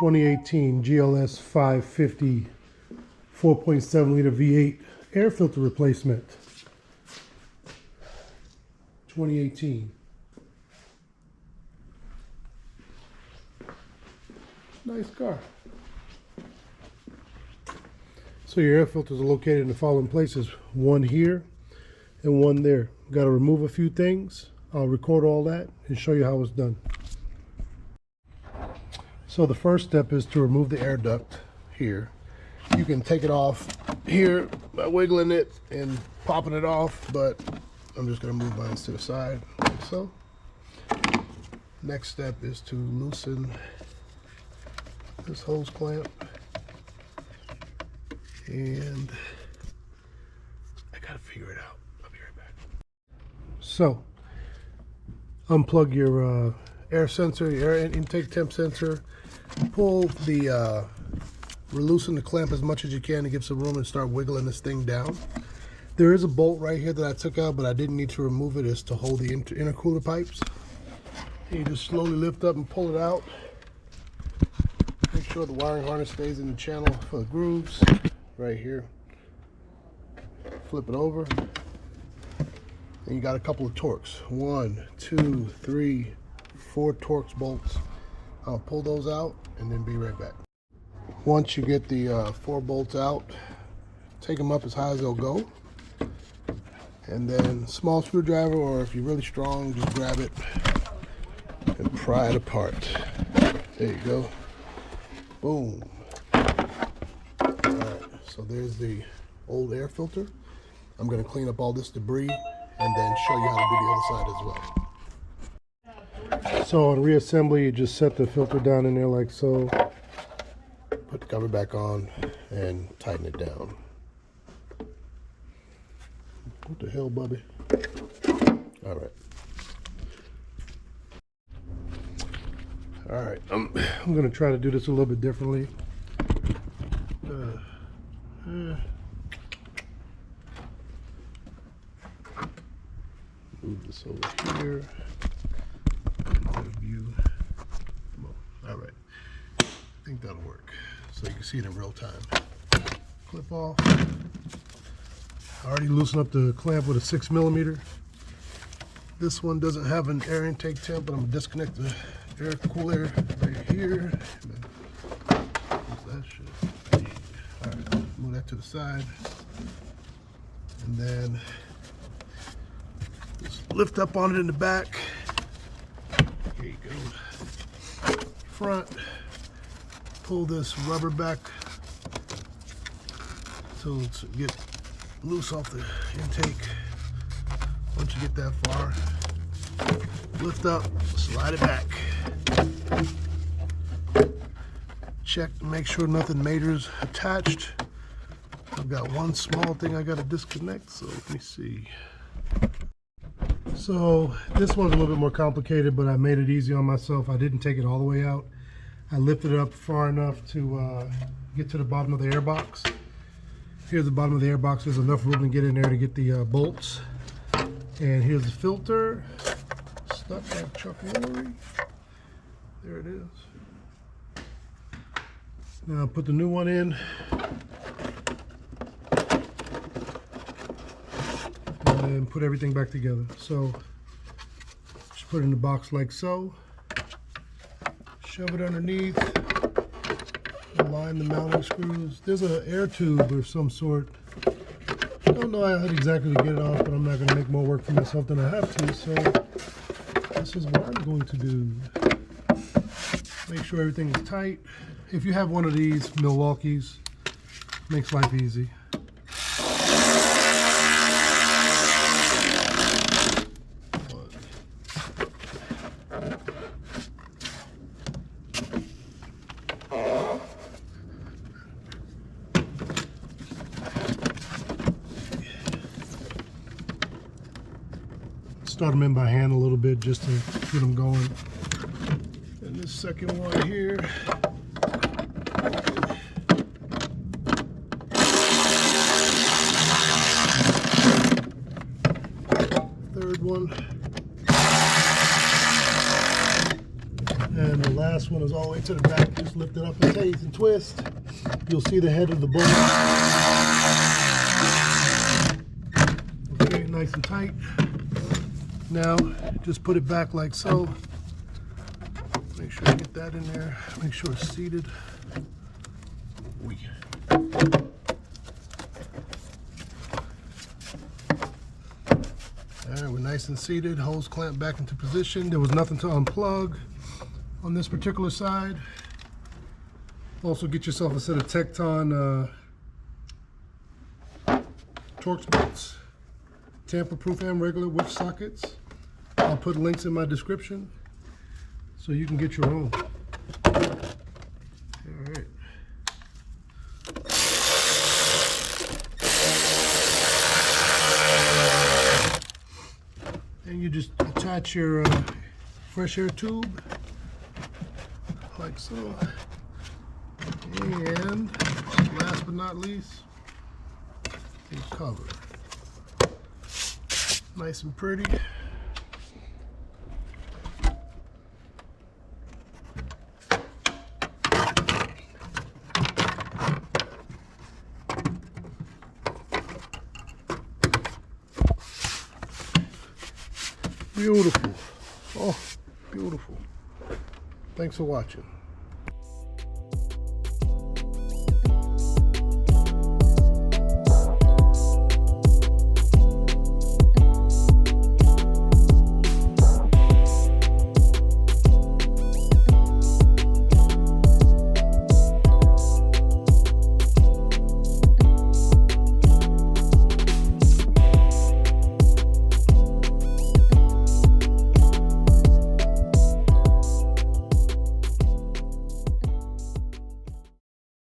2018 GLS550 4.7 liter V8 air filter replacement. 2018. Nice car. So your air filters are located in the following places. One here and one there. Got to remove a few things. I'll record all that and show you how it's done. So the first step is to remove the air duct here. You can take it off here by wiggling it and popping it off, but I'm just going to move mine to the side like so. Next step is to loosen this hose clamp, and I gotta figure it out. I'll be right back. So unplug your air sensor, your air intake temp sensor, pull the loosen the clamp as much as you can to give some room and start wiggling this thing down. There is a bolt right here that I took out, but I didn't need to remove it. It's to hold the intercooler pipes. And you just slowly lift up and pull it out. Make sure the wiring harness stays in the channel for the grooves right here. Flip it over. And you got a couple of Torx. 1, 2, 3, 4 Torx bolts. I'll pull those out and then be right back. Once you get the 4 bolts out, take them up as high as they'll go. And then small screwdriver, or if you're really strong, just grab it and pry it apart. There you go. Boom. Alright, so there's the old air filter. I'm going to clean up all this debris and then show you how to do the other side as well. So on reassembly, you just set the filter down in there like so. Put the cover back on and tighten it down. What the hell, Bubby? Alright. Alright, I'm going to try to do this a little bit differently. Move this over here. View. Alright. I think that'll work. So you can see it in real time. Clip off. I already loosened up the clamp with a 6mm. This one doesn't have an air intake temp, but I'm going to disconnect the air cooler right here. What's that shit? Alright, move that to the side. And then just lift up on it in the back. Here you go. Front. Pull this rubber back so to get loose off the intake. Once you get that far, lift up, slide it back. Check to make sure nothing major is attached. I've got one small thing I got to disconnect, so let me see. So this one's a little bit more complicated, but I made it easy on myself. I didn't take it all the way out. I lifted it up far enough to get to the bottom of the air box. Here's the bottom of the air box. There's enough room to get in there to get the bolts. And here's the filter. Stuck like Chuck Woolery. There it is. Now put the new one in. And then put everything back together. So just put it in the box like so. Shove it underneath. Align the mounting screws. There's an air tube or some sort. I don't know how exactly to get it off, but I'm not going to make more work for myself than I have to, so this is what I'm going to do. Make sure everything is tight. If you have one of these Milwaukees, makes life easy. Start them in by hand a little bit just to get them going. And this second one here. Third one. And And the last one is all the way to the back. Just lift it up and tase and twist. You'll see the head of the bolt. Okay, nice and tight. Now, just put it back like so. Make sure you get that in there. Make sure it's seated. All right, we're nice and seated. Hose clamped back into position. There was nothing to unplug on this particular side. Also, get yourself a set of Tekton Torx Bits, tamper-proof and regular with sockets. I'll put links in my description so you can get your own. All right. And you just attach your fresh air tube like so. And last but not least, the cover. Nice and pretty. Beautiful. Oh, beautiful. Thanks for watching.